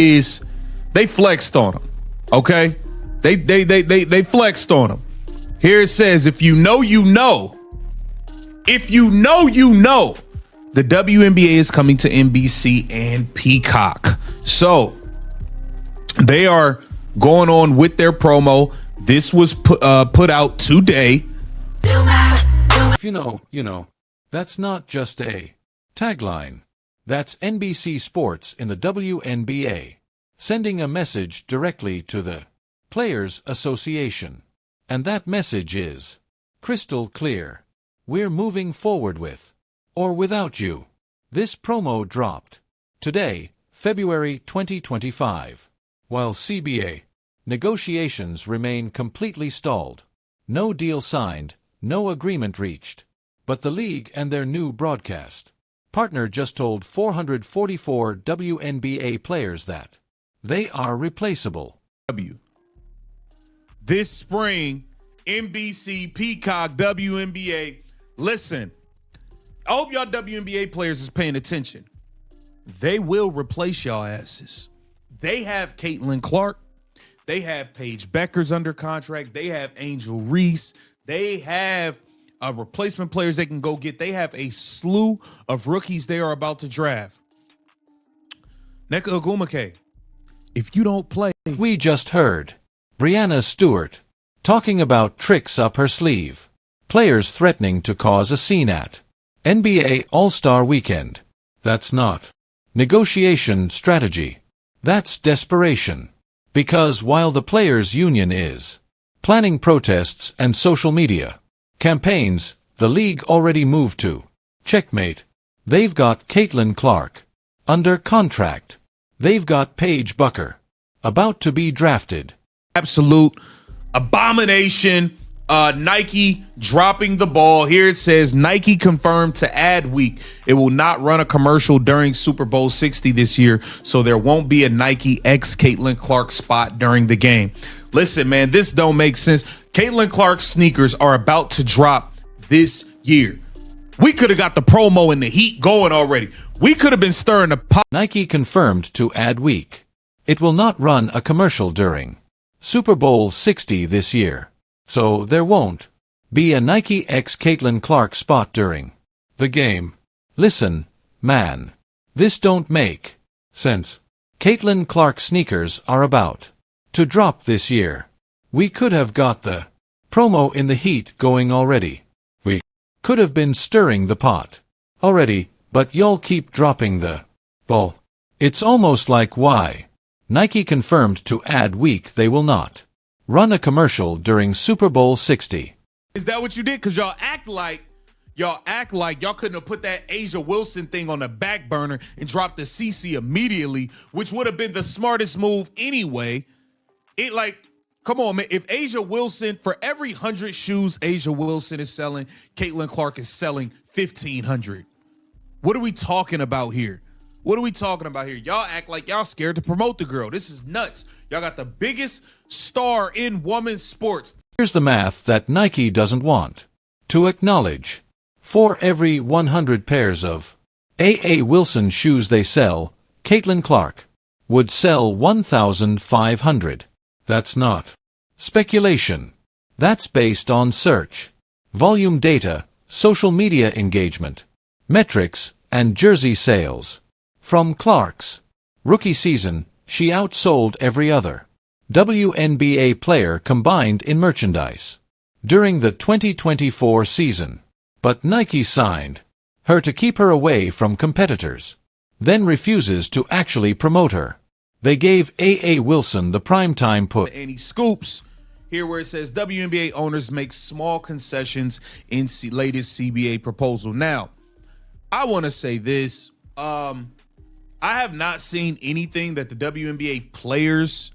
is they flexed on him. Okay, they flexed on him. Here it says, if you know, you know. If you know, you know. The WNBA is coming to NBC and Peacock. So they are going on with their promo. This was put out today. If you know, you know. That's not just a tagline. That's NBC Sports in the WNBA, sending a message directly to the Players Association. And that message is crystal clear. We're moving forward with, or without you. This promo dropped today, February 2025, while CBA negotiations remain completely stalled. No deal signed, no agreement reached. But the league and their new broadcast partner just told 444 WNBA players that they are replaceable. This spring, NBC, Peacock, WNBA. Listen, I hope y'all WNBA players is paying attention. They will replace y'all asses. They have Caitlin Clark. They have Paige Beckers under contract. They have Angel Reese. They have replacement players they can go get. They have a slew of rookies they are about to draft. Nneka Ogwumike, if you don't play... We just heard Breanna Stewart talking about tricks up her sleeve. Players threatening to cause a scene at NBA All-Star Weekend. That's not negotiation strategy. That's desperation. Because while the players' union is planning protests and social media campaigns, the league already moved to checkmate. They've got Caitlin Clark under contract. They've got Paige Bucker about to be drafted. Absolute abomination. Nike dropping the ball. Here it says Nike confirmed to Adweek it will not run a commercial during Super Bowl 60 this year, so there won't be a Nike X Caitlin Clark spot during the game. Listen, man, this don't make sense. Caitlin Clark's sneakers are about to drop this year. We could have got the promo and the heat going already. We could have been stirring the pot. Nike confirmed to Adweek it will not run a commercial during Super Bowl 60 this year, so there won't be a Nike X Caitlin Clark spot during the game. Listen, man, this don't make sense. Caitlin Clark sneakers are about to drop this year. We could have got the promo in the heat going already. We could have been stirring the pot already, but y'all keep dropping the ball. It's almost like why Nike confirmed to Adweek they will not run a commercial during Super Bowl 60. Is that what you did? Because y'all act like y'all couldn't have put that Asia Wilson thing on the back burner and dropped the CC immediately, which would have been the smartest move anyway. Come on, man. If Asia Wilson, for every 100 shoes Asia Wilson is selling, Caitlin Clark is selling 1,500. What are we talking about here? Y'all act like y'all scared to promote the girl. This is nuts. Y'all got the biggest star in women's sports. Here's the math that Nike doesn't want to acknowledge. For every 100 pairs of A.A. Wilson shoes they sell, Caitlin Clark would sell 1,500. That's not speculation. That's based on search volume data, social media engagement, metrics, and jersey sales. From Clark's rookie season, she outsold every other WNBA player combined in merchandise during the 2024 season. But Nike signed her to keep her away from competitors, then refuses to actually promote her. They gave A.A. Wilson the primetime put. Any scoops here where it says WNBA owners make small concessions in latest CBA proposal. Now, I want to say this. I have not seen anything that the WNBA players,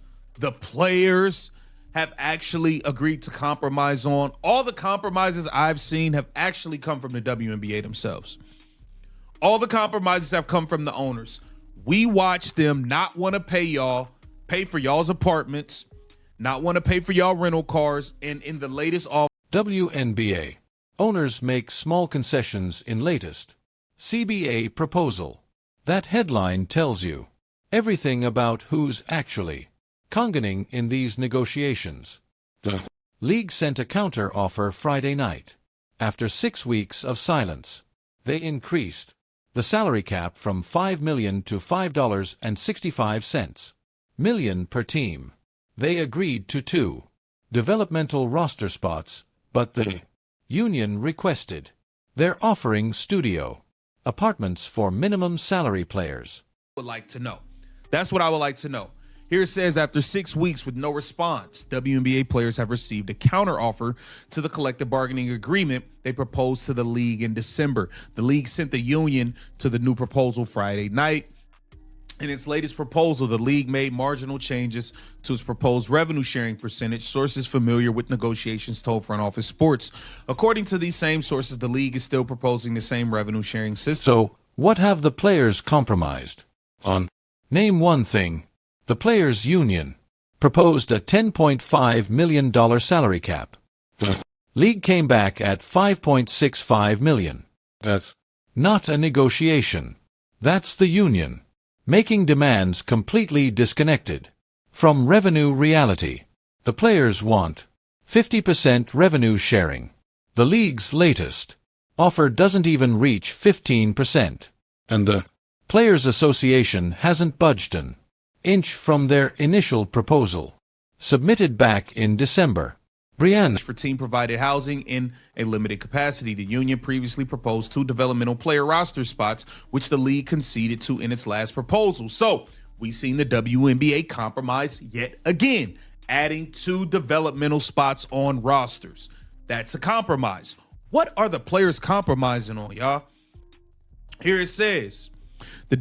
have actually agreed to compromise on. All the compromises I've seen have actually come from the WNBA themselves. All the compromises have come from the owners. We watched them not want to pay for y'all's apartments, not want to pay for y'all rental cars, and in the latest WNBA owners make small concessions in latest CBA proposal. That headline tells you everything about who's actually conganing in these negotiations. The league sent a counter-offer Friday night. After 6 weeks of silence, they increased the salary cap from $5 million to $5.65 million per team. They agreed to 2 developmental roster spots, but the union requested. They're offering studio apartments for minimum salary players. Would like to know. That's what I would like to know. Here it says, after 6 weeks with no response, WNBA players have received a counteroffer to the collective bargaining agreement they proposed to the league in December. The league sent the union to the new proposal Friday night. In its latest proposal, the league made marginal changes to its proposed revenue sharing percentage. Sources familiar with negotiations told Front Office Sports. According to these same sources, the league is still proposing the same revenue sharing system. So, what have the players compromised on? Name one thing. The players' union proposed a $10.5 million salary cap. The league came back at $5.65 million. That's not a negotiation. That's the union making demands completely disconnected from revenue reality. The players want 50% revenue sharing. The league's latest offer doesn't even reach 15%. And the Players Association hasn't budged an inch from their initial proposal, submitted back in December. Brianna. For team provided housing in a limited capacity. The union previously proposed 2 developmental player roster spots, which the league conceded to in its last proposal. So we've seen the WNBA compromise yet again, adding 2 developmental spots on rosters. That's a compromise. What are the players compromising on, y'all? Here it says, they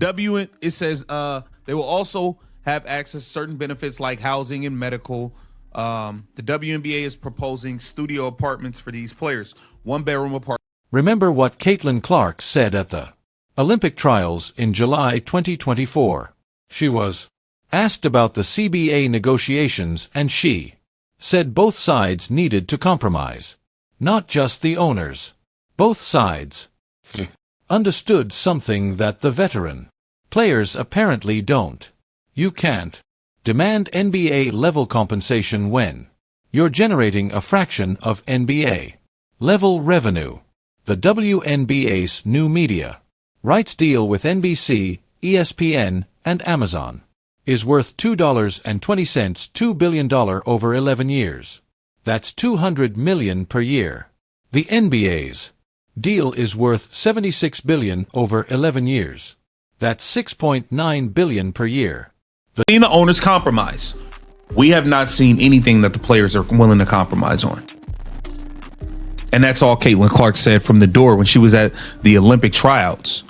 will also have access to certain benefits like housing and medical. The WNBA is proposing studio apartments for these players, 1-bedroom apartment. Remember what Caitlin Clark said at the Olympic trials in July 2024. She was asked about the CBA negotiations and she said both sides needed to compromise. Not just the owners. Both sides understood something that the veteran players apparently don't. You can't demand NBA-level compensation when you're generating a fraction of NBA-level revenue. The WNBA's new media rights deal with NBC, ESPN, and Amazon is worth $2.20 $2 billion over 11 years. That's $200 million per year. The NBA's deal is worth $76 billion over 11 years. That's $6.9 billion per year. The owners compromise. We have not seen anything that the players are willing to compromise on. And that's all Caitlin Clark said from the door when she was at the Olympic tryouts,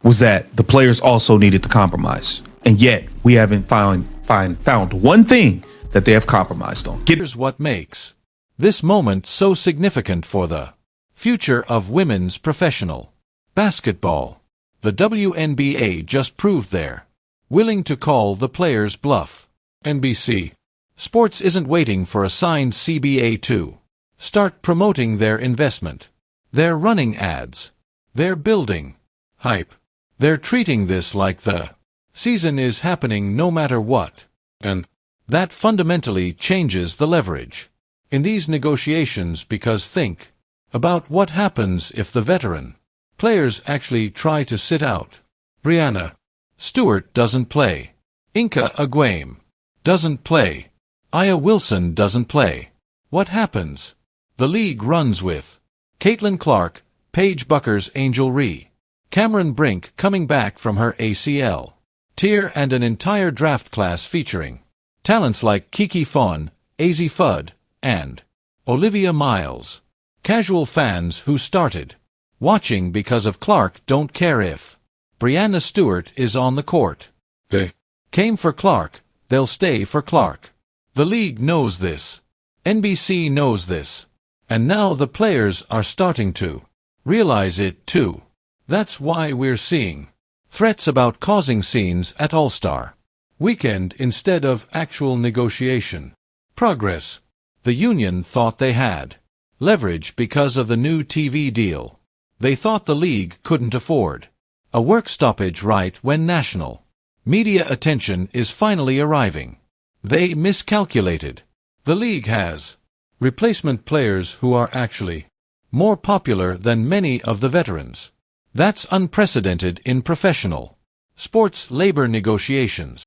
was that the players also needed to compromise. And yet we haven't found one thing that they have compromised on. Here's what makes this moment so significant for the future of women's professional basketball. The WNBA just proved they're willing to call the players' bluff. NBC Sports isn't waiting for a signed CBA to start promoting their investment. They're running ads. They're building hype. They're treating this like the season is happening no matter what. And that fundamentally changes the leverage in these negotiations, because think about what happens if the veteran players actually try to sit out. Brianna Stewart doesn't play. Inka Aguame doesn't play. Aya Wilson doesn't play. What happens? The league runs with Caitlin Clark, Paige Bucker's Angel Ree, Cameron Brink coming back from her ACL tear, and an entire draft class featuring talents like Kiki Fawn, AZ Fudd, and Olivia Miles. Casual fans who started watching because of Clark don't care if Brianna Stewart is on the court. They came for Clark, they'll stay for Clark. The league knows this. NBC knows this. And now the players are starting to realize it too. That's why we're seeing threats about causing scenes at All-Star Weekend instead of actual negotiation progress. The union thought they had leverage because of the new TV deal. They thought the league couldn't afford a work stoppage right when national Media attention is finally arriving. They miscalculated. The league has replacement players who are actually more popular than many of the veterans. That's unprecedented in professional sports labor negotiations.